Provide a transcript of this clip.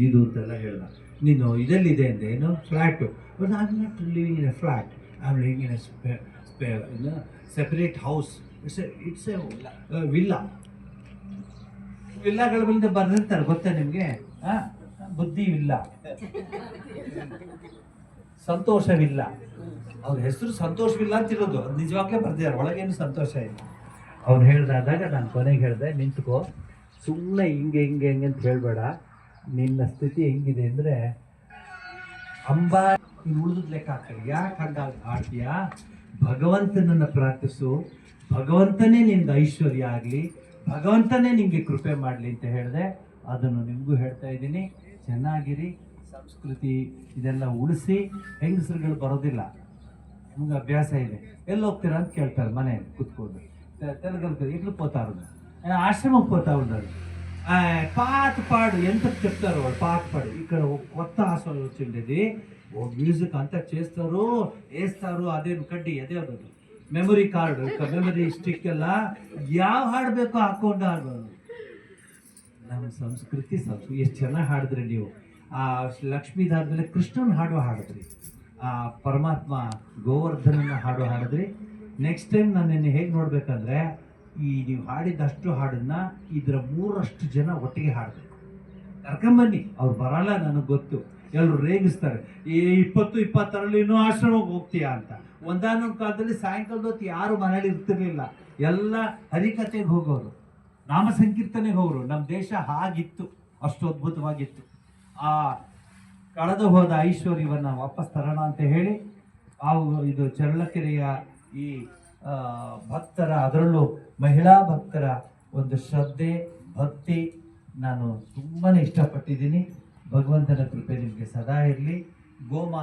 ಇದು ಅಂತೆಲ್ಲ ಹೇಳ್ದ. ನೀನು ಇದೆಲ್ಲಿದೆ ಅಂದೆ, ಏನು flat. But I am not living in a flat, I am living in a separate house. It's a villa. ವಿಲ್ಲಾಗಳ ಮೇಲೆ ಬರ್ದಿರ್ತಾರೆ, ಗೊತ್ತಾ ನಿಮಗೆ? ಬುದ್ಧಿ ವಿಲ್ಲ, ಸಂತೋಷವಿಲ್ಲ. ಅವ್ರ ಹೆಸರು ಸಂತೋಷವಿಲ್ಲ ಅಂತಿರೋದು, ಅದು ನಿಜವಾಗ್ಲೇ ಬರ್ದಿದ್ದಾರೆ, ಒಳಗೇನು ಸಂತೋಷ ಇಲ್ಲ. ಅವ್ರು ಹೇಳ್ದಾದಾಗ ನಾನು ಕೊನೆಗೆ ಹೇಳಿದೆ, ನಿಂತ್ಕೋ, ಸುಮ್ಮನೆ ಹಿಂಗೆ ಹಿಂಗೆ ಹೆಂಗೆ ಅಂತ ಹೇಳಬೇಡ. ನಿನ್ನ ಸ್ಥಿತಿ ಹೆಂಗಿದೆ ಅಂದರೆ ಅಂಬಾ ನೀನು ಉಳಿದ್ ಲೆಕ್ಕ ಹಾಕಿ ಯಾಕೆ ಹಂಗಾಗಿ ಆಡ್ತೀಯಾ? ಭಗವಂತನನ್ನು ಪ್ರಾರ್ಥಿಸು, ಭಗವಂತನೇ ನಿನ್ಗೆ ಐಶ್ವರ್ಯ ಆಗಲಿ, ಭಗವಂತನೇ ನಿಮಗೆ ಕೃಪೆ ಮಾಡಲಿ ಅಂತ ಹೇಳಿದೆ. ಅದನ್ನು ನಿಮಗೂ ಹೇಳ್ತಾ ಇದ್ದೀನಿ, ಚೆನ್ನಾಗಿರಿ. ಸಂಸ್ಕೃತಿ ಇದೆಲ್ಲ ಉಳಿಸಿ. ಹೆಂಗಸರುಗಳು ಬರೋದಿಲ್ಲ, ನಿಮ್ಗೆ ಅಭ್ಯಾಸ ಇದೆ. ಎಲ್ಲಿ ಹೋಗ್ತೀರಾ ಅಂತ ಕೇಳ್ತಾರೆ ಮನೆಯಲ್ಲಿ ಕೂತ್ಕೊಂಡು. ತೆಲುಗಲ್ಲಿ ఎట్లు పోతారు, ఆశ్రమకు పోతా ఉన్నారు. పాత పాడు ఎంత చెప్తారు వాళ్ళు, పాత పాడు. ఇక్కడ కొత్త హాస్టల్ వచ్చిండేది, ఓ మ్యూజిక్ అంతా చేస్తారు, వేస్తారు. ಅದೇ ಕಡ್ಡಿ, ಅದೇ ಅದು ಮೆಮೊರಿ ಕಾರ್ಡ್, ಮೆಮೊರಿ ಸ್ಟಿಕ್ ಎಲ್ಲ ಯಾವ ಹಾಡಬೇಕು ಹಾಕೊಂಡು ಹಾಡ್ಬೋದು. ನಮ್ಮ ಸಂಸ್ಕೃತಿ ಎಷ್ಟು ಚೆನ್ನಾಗಿ ಹಾಡಿದ್ರಿ ನೀವು. ಆ ಲಕ್ಷ್ಮೀದಾರದಲ್ಲಿ ಕೃಷ್ಣನ ಹಾಡು ಹಾಡಿದ್ರಿ, ಆ ಪರಮಾತ್ಮ ಗೋವರ್ಧನನ ಹಾಡು ಹಾಡಿದ್ರಿ. ನೆಕ್ಸ್ಟ್ ಟೈಮ್ ನಾನು ನಿನ್ನೆ ಹೇಗೆ ನೋಡ್ಬೇಕಂದ್ರೆ, ಈ ನೀವು ಹಾಡಿದಷ್ಟು ಹಾಡನ್ನ ಇದರ 3ರಷ್ಟು ಜನ ಒಟ್ಟಿಗೆ ಹಾಡಬೇಕು. ಕರ್ಕೊಂಬನ್ನಿ, ಅವ್ರು ಬರಲ್ಲ ನನಗೆ ಗೊತ್ತು. ಎಲ್ಲರೂ ರೇಗಿಸ್ತಾರೆ, ಈ 20-22 ಇನ್ನೂ ಆಶ್ರಮಕ್ಕೆ ಹೋಗ್ತೀಯಾ ಅಂತ. ಒಂದಾನೊಂದು ಕಾಲದಲ್ಲಿ ಸಾಯಂಕಾಲದ ಹೊತ್ತು ಯಾರು ಮನೇಲಿ ಇರ್ತಿರ್ಲಿಲ್ಲ, ಎಲ್ಲ ಹರಿಕತೆಗೆ ಹೋಗೋರು, ನಾಮ ಸಂಕೀರ್ತನೆಗೆ ಹೋಗೋರು. ನಮ್ಮ ದೇಶ ಹಾಗಿತ್ತು, ಅಷ್ಟು ಅದ್ಭುತವಾಗಿತ್ತು. ಆ ಕಳೆದು ಹೋದ ಐಶ್ವರ್ಯವನ್ನು ವಾಪಸ್ ತರೋಣ ಅಂತ ಹೇಳಿ ಇದು ಚಳ್ಳಕೆರೆಯ ಈ ಭಕ್ತರ, ಅದರಲ್ಲೂ ಮಹಿಳಾ ಭಕ್ತರ ಒಂದು ಶ್ರದ್ಧೆ, ಭಕ್ತಿ ನಾನು ತುಂಬಾ ಇಷ್ಟಪಟ್ಟಿದ್ದೀನಿ. ಭಗವಂತನ ಕೃಪೆ ನಿಮಗೆ ಸದಾ ಇರಲಿ. ಗೋಮಾ